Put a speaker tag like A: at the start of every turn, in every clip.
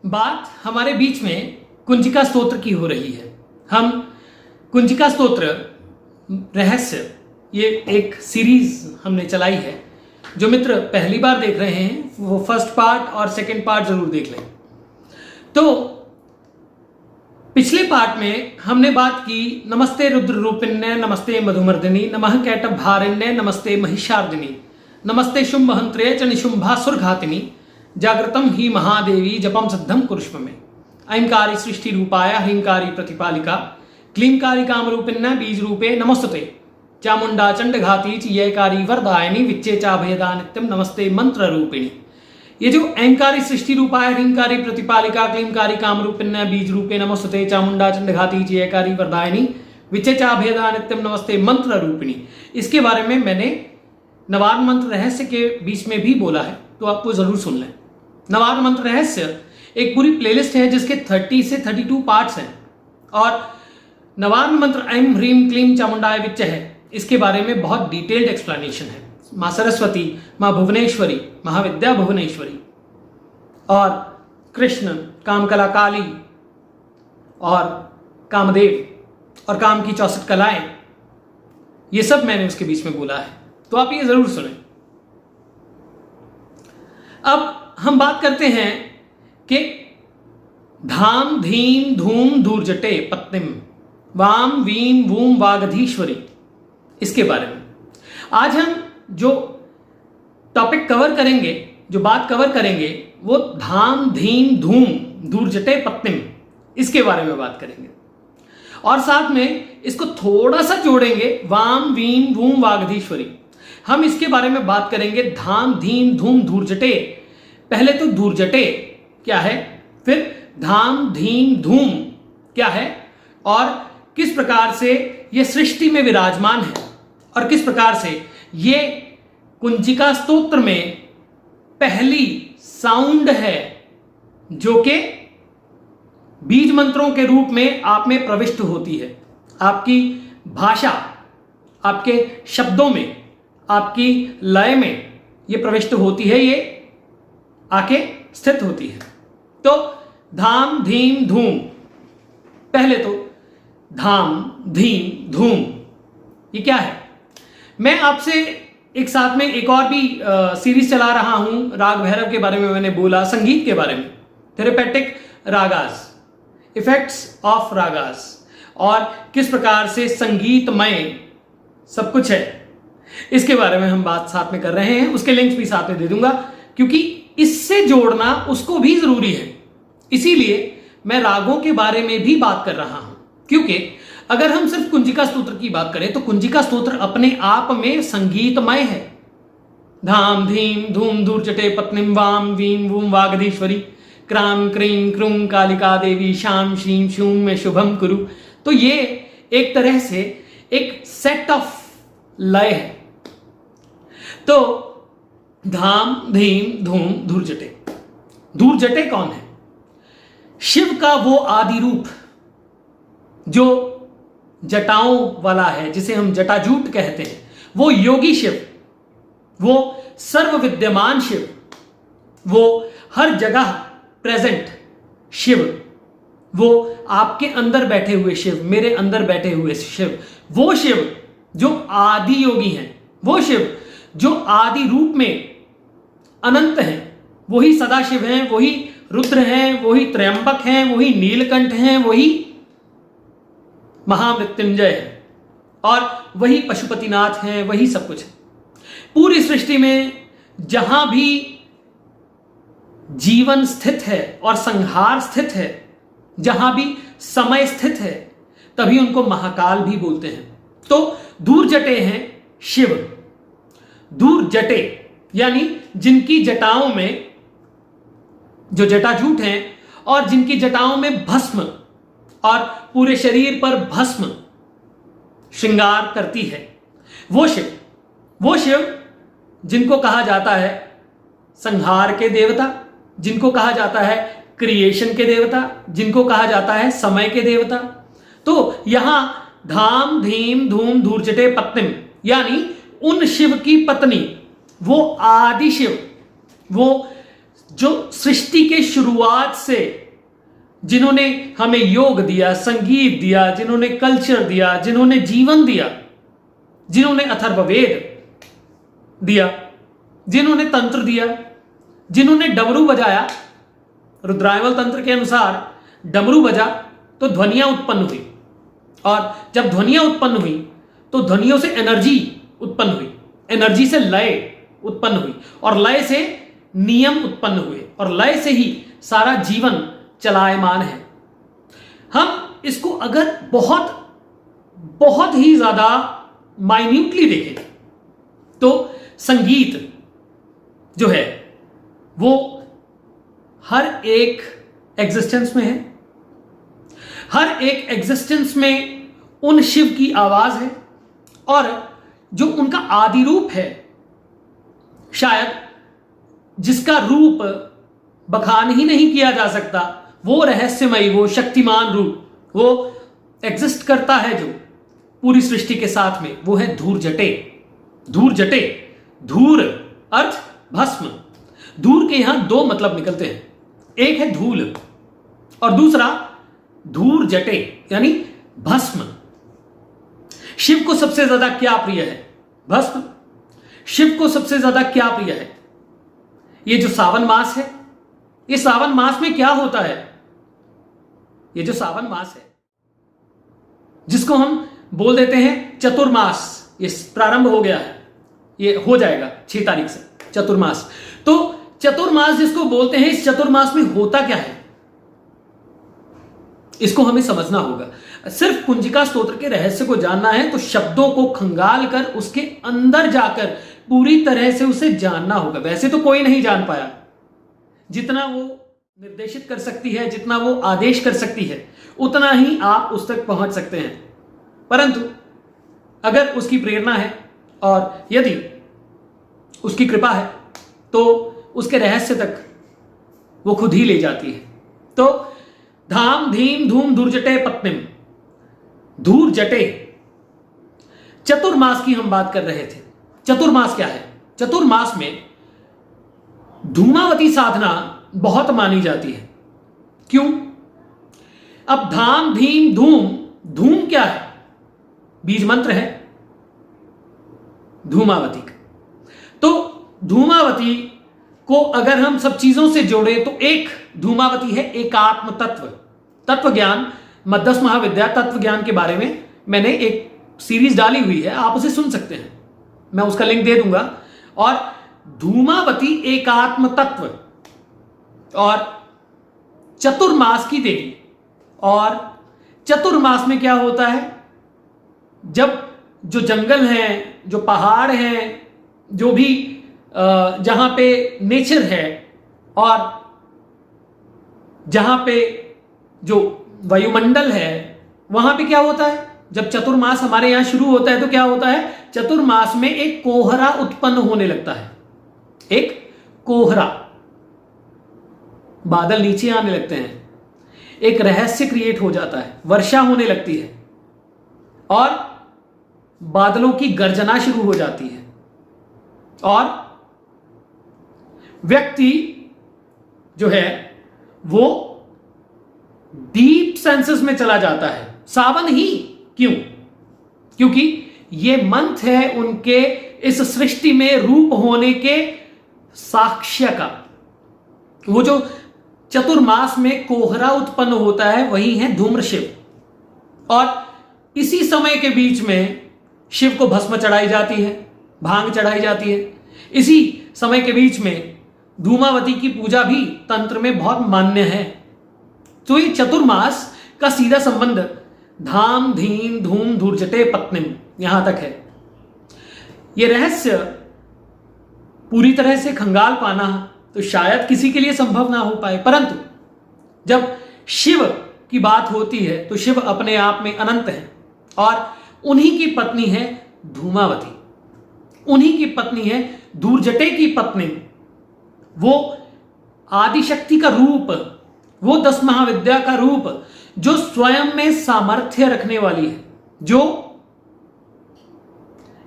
A: बात हमारे बीच में कुंजिका स्तोत्र की हो रही है। हम कुंजिका स्तोत्र रहस्य ये एक सीरीज हमने चलाई है। जो मित्र पहली बार देख रहे हैं वो फर्स्ट पार्ट और सेकंड पार्ट जरूर देख लें। तो पिछले पार्ट में हमने बात की नमस्ते रुद्र रूपिण्य नमस्ते मधुमर्दिनी नमः कैटभारिण्य नमस्ते महिषार्दिनी नमस्ते शुंभहंत्रे च निशुंभासुर घातिनी जागृतम ही महादेवी जपम सिद्धम कुरुष्म में ऐंकारी सृष्टि रूपाय ह्रींकारी प्रतिपालिका क्लींकारी कामरूपिण्य बीज रूपे नमस्तुते चामुंडा चंड घाती चियकारी वरदायिनी विच्चे चाभयदा नित्यम नमस्ते मंत्र रूपिणी। ये जो ऐंकारी सृष्टि रूपाय ह्रींकारी प्रतिपालिका क्लींकारी कामरूपिण्य बीज रूपे नमस्तुते चामुंडा चंड घाती चियकारी वरदायिनी विच्चे चाभयदा नित्यम नमस्ते मंत्र रूपिणी, इसके बारे में मैंने नवार्न मंत्र रहस्य के बीच में भी बोला है, तो आपको जरूर सुन लें। नवार्न मंत्र रहस्य एक पूरी प्लेलिस्ट है जिसके 30 से 32 पार्ट्स हैं और नवार्न मंत्र ऐं ह्रीं क्लीं चामुंडाय विच्चे है, इसके बारे में बहुत डिटेल्ड एक्सप्लेनेशन है। माँ सरस्वती, माँ भुवनेश्वरी, महाविद्या भुवनेश्वरी और कृष्ण, कामकला काली और कामदेव और काम की 64 कलाएं, ये सब मैंने उसके बीच में बोला है, तो आप ये जरूर सुनें। अब हम बात करते हैं कि धाम धीम धूम दूरजटे पत्निम वाम वीम वूम वागधीश्वरी, इसके बारे में आज हम जो टॉपिक कवर करेंगे, जो बात कवर करेंगे, वो धाम धीम धूम दूरजटे पत्निम, इसके बारे में बात करेंगे और साथ में इसको थोड़ा सा जोड़ेंगे वाम वीम वूम वागधीश्वरी। हम इसके बारे में बात करेंगे धाम धीम धूम दूरजटे। पहले तो दूरजटे क्या है, फिर धाम धीम धूम क्या है और किस प्रकार से ये सृष्टि में विराजमान है और किस प्रकार से ये कुंजिका स्तोत्र में पहली साउंड है जो कि बीज मंत्रों के रूप में आप में प्रविष्ट होती है। आपकी भाषा, आपके शब्दों में, आपकी लय में ये प्रविष्ट होती है, ये आके स्थित होती है। तो धाम धीम धूम, पहले तो धाम धीम धूम ये क्या है। मैं आपसे एक साथ में एक और भी सीरीज चला रहा हूं, राग भैरव के बारे में मैंने बोला, संगीत के बारे में, therapeutic ragas, effects of ragas और किस प्रकार से संगीतमय सब कुछ है, इसके बारे में हम बात साथ में कर रहे हैं। उसके लिंक्स भी साथ में दे दूंगा क्योंकि इससे जोड़ना उसको भी जरूरी है। इसीलिए मैं रागों के बारे में भी बात कर रहा हूं, क्योंकि अगर हम सिर्फ कुंजिका स्तोत्र की बात करें तो कुंजिका स्तोत्र अपने आप में संगीतमय है। धाम धीम धूम दूरजटे पत्निम वाम वीम वूम वागधीश्वरी क्राम क्रीं क्रूं कालिका देवी शाम श्रीं शूं में शुभम कुरु, तो ये एक तरह से एक सेट ऑफ लय है। तो धाम धीम धूम दूरजटे, दूरजटे कौन है? शिव का वो आदि रूप जो जटाओं वाला है, जिसे हम जटाजूट कहते हैं, वो योगी शिव, वो सर्व विद्यमान शिव, वो हर जगह प्रेजेंट शिव, वो आपके अंदर बैठे हुए शिव, मेरे अंदर बैठे हुए शिव, वो शिव जो आदि योगी हैं, वो शिव जो आदि रूप में अनंत हैं, वही सदाशिव हैं, वही रुद्र हैं, वही त्रयंबक हैं, वही नीलकंठ हैं, वही महामृत्युंजय है और वही पशुपतिनाथ हैं, वही सब कुछ है। पूरी सृष्टि में जहां भी जीवन स्थित है और संहार स्थित है, जहां भी समय स्थित है, तभी उनको महाकाल भी बोलते हैं। तो दूरजटे हैं शिव, दूरजटे यानी जिनकी जटाओं में, जो जटाजूट हैं और जिनकी जटाओं में भस्म और पूरे शरीर पर भस्म श्रृंगार करती है, वो शिव, वो शिव जिनको कहा जाता है संहार के देवता, जिनको कहा जाता है क्रिएशन के देवता, जिनको कहा जाता है समय के देवता। तो यहां धाम धीम धूम दूरजटे पत्निम यानी उन शिव की पत्नी, वो आदि शिव, वो जो सृष्टि के शुरुआत से जिन्होंने हमें योग दिया, संगीत दिया, जिन्होंने कल्चर दिया, जिन्होंने जीवन दिया, जिन्होंने अथर्ववेद दिया, जिन्होंने तंत्र दिया, जिन्होंने डमरू बजाया, रुद्रायमल तंत्र के अनुसार डमरू बजा तो ध्वनियां उत्पन्न हुई, और जब ध्वनियां उत्पन्न हुई तो ध्वनियों से एनर्जी उत्पन्न हुई, एनर्जी से लय उत्पन्न हुई, और लय से नियम उत्पन्न हुए, और लय से ही सारा जीवन चलायमान है। हम इसको अगर बहुत बहुत ही ज्यादा माइन्यूटली देखें तो संगीत जो है वो हर एक एग्जिस्टेंस में है, हर एक एग्जिस्टेंस में उन शिव की आवाज है, और जो उनका आदि रूप है, शायद जिसका रूप बखान ही नहीं किया जा सकता, वो रहस्यमयी, वो शक्तिमान रूप, वो एग्जिस्ट करता है जो पूरी सृष्टि के साथ में, वो है धूर जटे। धूर जटे, धूर अर्थ भस्म। धूर के यहां दो मतलब निकलते हैं, एक है धूल और दूसरा धूर जटे यानी भस्म। शिव को सबसे ज्यादा क्या प्रिय है? भस्म। शिव को सबसे ज्यादा क्या प्रिय है? ये जो सावन मास है, ये सावन मास में क्या होता है? ये जो सावन मास है जिसको हम बोल देते हैं चतुर्मास, ये प्रारंभ हो गया है, ये हो जाएगा 6 तारीख से चतुर्मास। तो चतुर्मास जिसको बोलते हैं, इस चतुर्मास में होता क्या है इसको हमें समझना होगा। सिर्फ कुंजिका स्तोत्र के रहस्य को जानना है तो शब्दों को खंगाल कर उसके अंदर जाकर पूरी तरह से उसे जानना होगा। वैसे तो कोई नहीं जान पाया, जितना वो निर्देशित कर सकती है, जितना वो आदेश कर सकती है, उतना ही आप उस तक पहुंच सकते हैं। परंतु अगर उसकी प्रेरणा है और यदि उसकी कृपा है तो उसके रहस्य तक वो खुद ही ले जाती है। तो धाम धीम धूम धूर्जटे पत्निम, धूर जटे, चतुर्मास की हम बात कर रहे थे। चतुर्मास क्या है? चतुर्मास में धूमावती साधना बहुत मानी जाती है। क्यों? अब धाम धीम धूम, धूम क्या है? बीज मंत्र है धूमावती का। तो धूमावती को अगर हम सब चीजों से जोड़े तो एक धूमावती है एकात्म तत्व, तत्व ज्ञान। मध्यस्थ महाविद्या तत्व ज्ञान के बारे में मैंने एक सीरीज डाली हुई है, आप उसे सुन सकते हैं, मैं उसका लिंक दे दूंगा। और धूमावती एकात्म तत्व और चतुर्मास की देवी। और चतुर्मास में क्या होता है? जब जो जंगल हैं, जो पहाड़ हैं, जो भी जहां पे नेचर है और जहां पे जो वायुमंडल है, वहां पे क्या होता है? जब चतुर्मास हमारे यहां शुरू होता है तो क्या होता है? चतुर्मास में एक कोहरा उत्पन्न होने लगता है, एक कोहरा, बादल नीचे आने लगते हैं, एक रहस्य क्रिएट हो जाता है, वर्षा होने लगती है और बादलों की गर्जना शुरू हो जाती है और व्यक्ति जो है वो डीप सेंसेस में चला जाता है। सावन ही क्यों? क्योंकि ये मंथ है उनके इस सृष्टि में रूप होने के साक्ष्य का। वो जो चतुर्मास में कोहरा उत्पन्न होता है वही है धूम्र शिव। और इसी समय के बीच में शिव को भस्म चढ़ाई जाती है, भांग चढ़ाई जाती है। इसी समय के बीच में धूमावती की पूजा भी तंत्र में बहुत मान्य है। तो ये चतुर्मास का सीधा संबंध धाम धीम धूम धूर्जटे पत्निम यहां तक है। यह रहस्य पूरी तरह से खंगाल पाना तो शायद किसी के लिए संभव ना हो पाए, परंतु जब शिव की बात होती है तो शिव अपने आप में अनंत है और उन्हीं की पत्नी है धूमावती, उन्हीं की पत्नी है धूर्जटे की पत्नी। वो आदिशक्ति का रूप, वो 10 महाविद्या का रूप, जो स्वयं में सामर्थ्य रखने वाली है, जो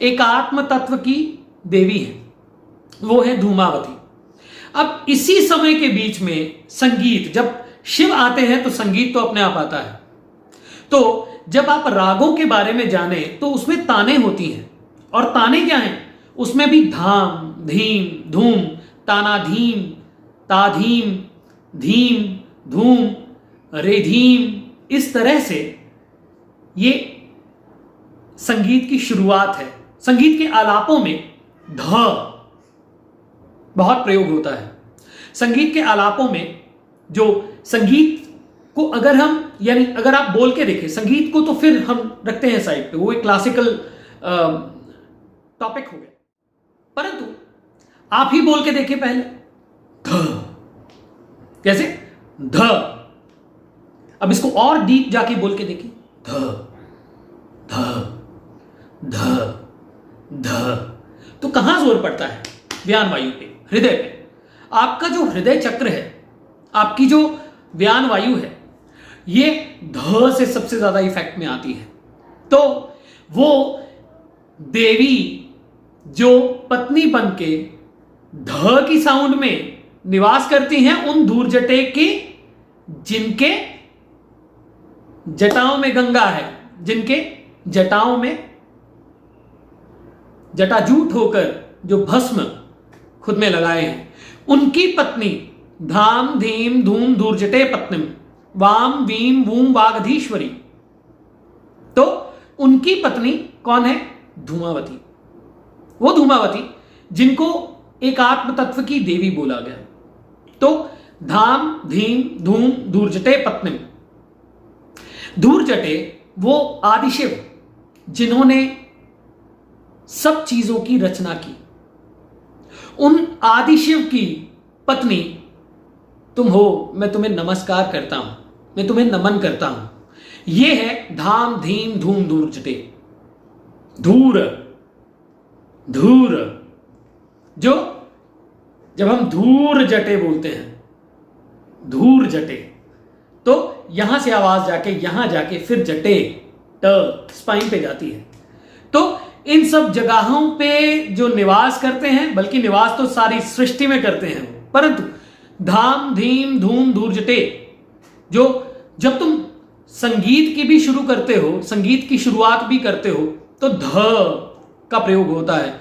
A: एकात्म तत्व की देवी है, वो है धूमावती। अब इसी समय के बीच में संगीत, जब शिव आते हैं तो संगीत तो अपने आप आता है। तो जब आप रागों के बारे में जाने तो उसमें ताने होती हैं, और ताने क्या हैं? उसमें भी धाम, धीम, धूम, ताना धीम, ताधीम, धीम, धूम, रेधीम, इस तरह से ये संगीत की शुरुआत है। संगीत के आलापों में ध बहुत प्रयोग होता है। संगीत के आलापों में जो संगीत को अगर हम, यानी अगर आप बोल के देखें संगीत को, तो फिर हम रखते हैं साइड पे, वो एक क्लासिकल टॉपिक हो गया। परंतु आप ही बोल के देखिए पहले, ध, कैसे? ध। अब इसको और डीप जाके बोल के देखिए, ध ध ध ध। तो कहां जोर पड़ता है? व्यान वायु पे, हृदय पे। आपका जो हृदय चक्र है, आपकी जो व्यान वायु है, ये ध से सबसे ज्यादा इफेक्ट में आती है। तो वो देवी जो पत्नी बन के ध की साउंड में निवास करती हैं, उन दूरजटे की जिनके जटाओं में गंगा है, जिनके जटाओं में जटाजूट होकर जो भस्म खुद में लगाए हैं, उनकी पत्नी धाम धीम धूम दूरजटे पत्निम वाम वीम वूम वागधीश्वरी। तो उनकी पत्नी कौन है? धूमावती। वो धूमावती जिनको एक आत्म तत्व की देवी बोला गया। तो धाम धीम धूम दूरजटे पत्निम। दूरजटे वो आदिशिव जिन्होंने सब चीजों की रचना की। उन आदिशिव की पत्नी तुम हो, मैं तुम्हें नमस्कार करता हूं, मैं तुम्हें नमन करता हूं। यह है धाम धीम धूम दूरजटे। धूर, धूर, जो जब हम धूर जटे बोलते हैं, धूर जटे, तो यहां से आवाज जाके यहां जाके फिर जटे ट स्पाइन पे जाती है। तो इन सब जगहों पे जो निवास करते हैं, बल्कि निवास तो सारी सृष्टि में करते हैं, परंतु धाम धीम धूम दूरजटे, जो जब तुम संगीत की भी शुरू करते हो, संगीत की शुरुआत भी करते हो, तो ध का प्रयोग होता है।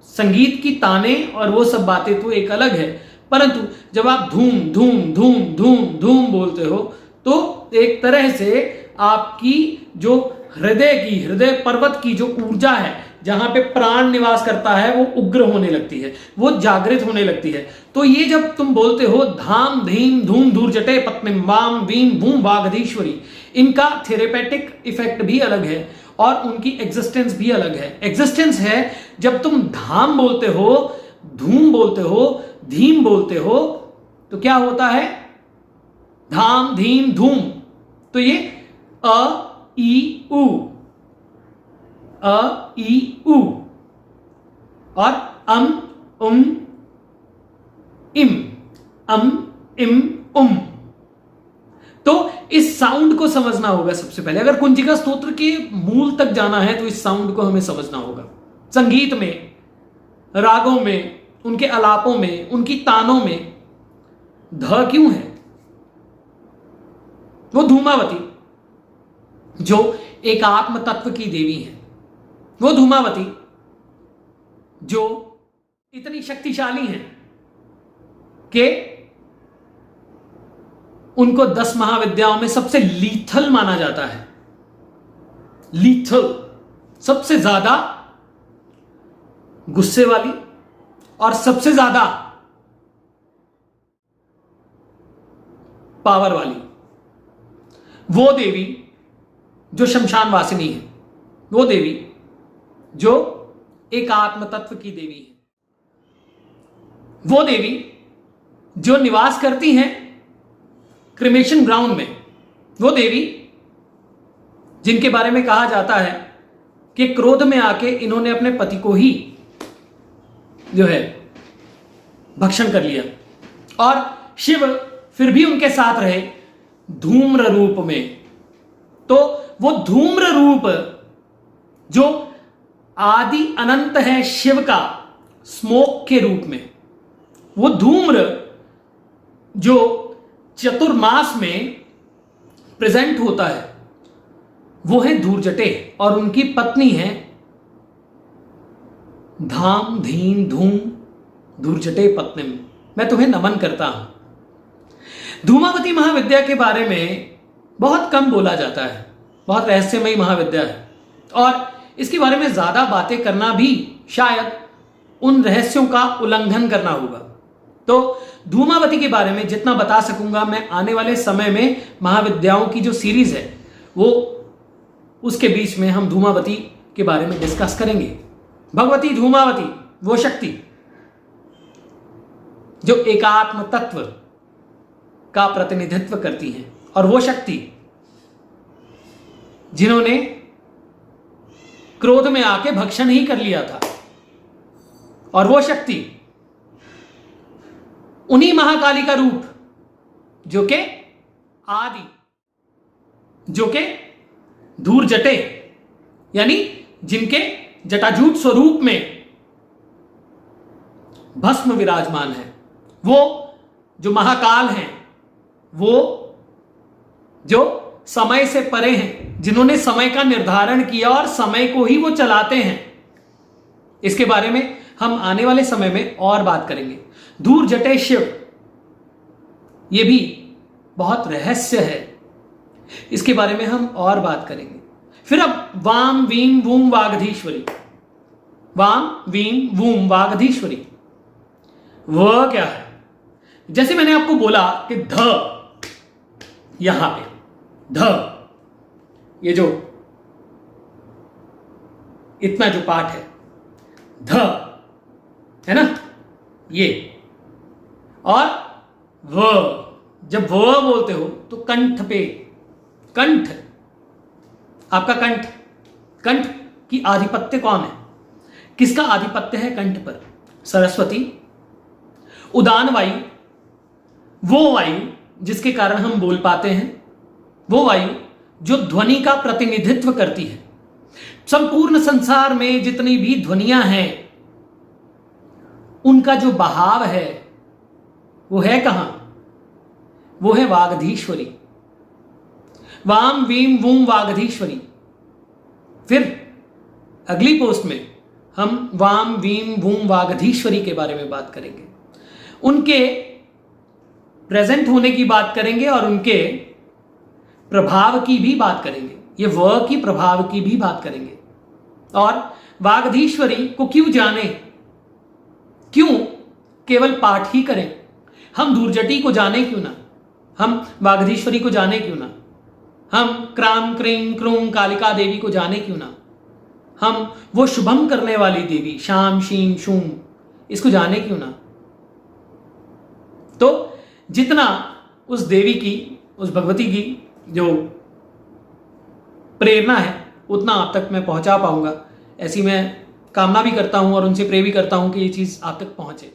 A: संगीत की ताने और वो सब बातें तो एक अलग है, परंतु जब आप धूम धूम धूम धूम धूम बोलते हो, तो एक तरह से आपकी जो हृदय पर्वत की जो ऊर्जा है, जहां पे प्राण निवास करता है, वो उग्र होने लगती है, वो जागृत होने लगती है। तो ये जब तुम बोलते हो धाम धीम धूम दूरजटे पत्निम वाम वीम भूम वागधीश्वरी, इनका थेरेपेटिक इफेक्ट भी अलग है और उनकी एग्जिस्टेंस भी अलग है। एग्जिस्टेंस है जब तुम धाम बोलते हो, धूम बोलते हो, धीम बोलते हो, तो क्या होता है? धाम धीम धूम। तो ये अ ई उ, अ ई उ, और उम इम, इम उम। तो इस साउंड को समझना होगा सबसे पहले। अगर कुंजिका स्तोत्र के मूल तक जाना है तो इस साउंड को हमें समझना होगा। संगीत में, रागों में, उनके आलापों में, उनकी तानों में ध क्यों है? वो धूमावती जो एक आत्म तत्व की देवी है, वो धूमावती जो इतनी शक्तिशाली है कि उनको 10 महाविद्याओं में सबसे लीथल माना जाता है। लीथल, सबसे ज्यादा गुस्से वाली और सबसे ज्यादा पावर वाली वो देवी जो शमशान वासिनी है, वो देवी जो एक आत्म तत्व की देवी है, वो देवी जो निवास करती हैं क्रिमेशन ग्राउंड में, वो देवी जिनके बारे में कहा जाता है कि क्रोध में आके इन्होंने अपने पति को ही जो है भक्षण कर लिया, और शिव फिर भी उनके साथ रहे धूम्र रूप में। तो वो धूम्र रूप जो आदि अनंत है शिव का, स्मोक के रूप में, वो धूम्र जो चतुर्मास में प्रेजेंट होता है वो है धूर्जटे, और उनकी पत्नी है धाम धीम धूम धूर्जटे पत्नीम। मैं तुम्हें नमन करता हूं। धूमावती महाविद्या के बारे में बहुत कम बोला जाता है, बहुत रहस्यमयी महाविद्या है, और इसके बारे में ज्यादा बातें करना भी शायद उन रहस्यों का उल्लंघन करना होगा। तो धूमावती के बारे में जितना बता सकूंगा मैं आने वाले समय में महाविद्याओं की जो सीरीज है वो उसके बीच में हम धूमावती के बारे में डिस्कस करेंगे। भगवती धूमावती वो शक्ति जो एकात्म तत्व का प्रतिनिधित्व करती हैं, और वो शक्ति जिन्होंने क्रोध में आके भक्षण ही कर लिया था, और वो शक्ति उन्हीं महाकाली का रूप जो के आदि, जो के धूर्जटे यानी जिनके जटाजूट स्वरूप में भस्म विराजमान है, वो जो महाकाल हैं, वो जो समय से परे हैं, जिन्होंने समय का निर्धारण किया और समय को ही वो चलाते हैं। इसके बारे में हम आने वाले समय में और बात करेंगे। धूर्जटे शिव, ये भी बहुत रहस्य है, इसके बारे में हम और बात करेंगे। फिर अब वाम वीम वूम वागधीश्वरी, वाम वीम वूम वागधीश्वरी वह क्या है? जैसे मैंने आपको बोला कि ध, यहां पे ध, ये जो इतना जो पाठ है ध है ना, ये, और व, जब व बोलते हो तो कंठ पे, कंठ, आपका कंठ, कंठ की आधिपत्य कौन है? किसका आधिपत्य है कंठ पर? सरस्वती। उदान वायु, वो वायु जिसके कारण हम बोल पाते हैं, वो वायु जो ध्वनि का प्रतिनिधित्व करती है। संपूर्ण संसार में जितनी भी ध्वनियां हैं उनका जो बहाव है वो है कहां? वो है वागधीश्वरी। वाम वीम वूम वागधीश्वरी। फिर अगली पोस्ट में हम वाम वीम वूम वागधीश्वरी के बारे में बात करेंगे, उनके प्रेजेंट होने की बात करेंगे और उनके प्रभाव की भी बात करेंगे, ये व की प्रभाव की भी बात करेंगे। और वागधीश्वरी को क्यों जाने, क्यों केवल पाठ ही करें? हम धूर्जटी को जाने क्यों ना, हम वागधीश्वरी को जाने क्यों ना, हम क्राम क्रीम क्रूम कालिका देवी को जाने क्यों ना, हम वो शुभम करने वाली देवी शाम शीम शूम इसको जाने क्यों ना। तो जितना उस देवी की, उस भगवती की जो प्रेरणा है उतना आप तक मैं पहुंचा पाऊंगा, ऐसी मैं कामना भी करता हूं और उनसे प्रे भी करता हूं कि ये चीज आप तक पहुंचे।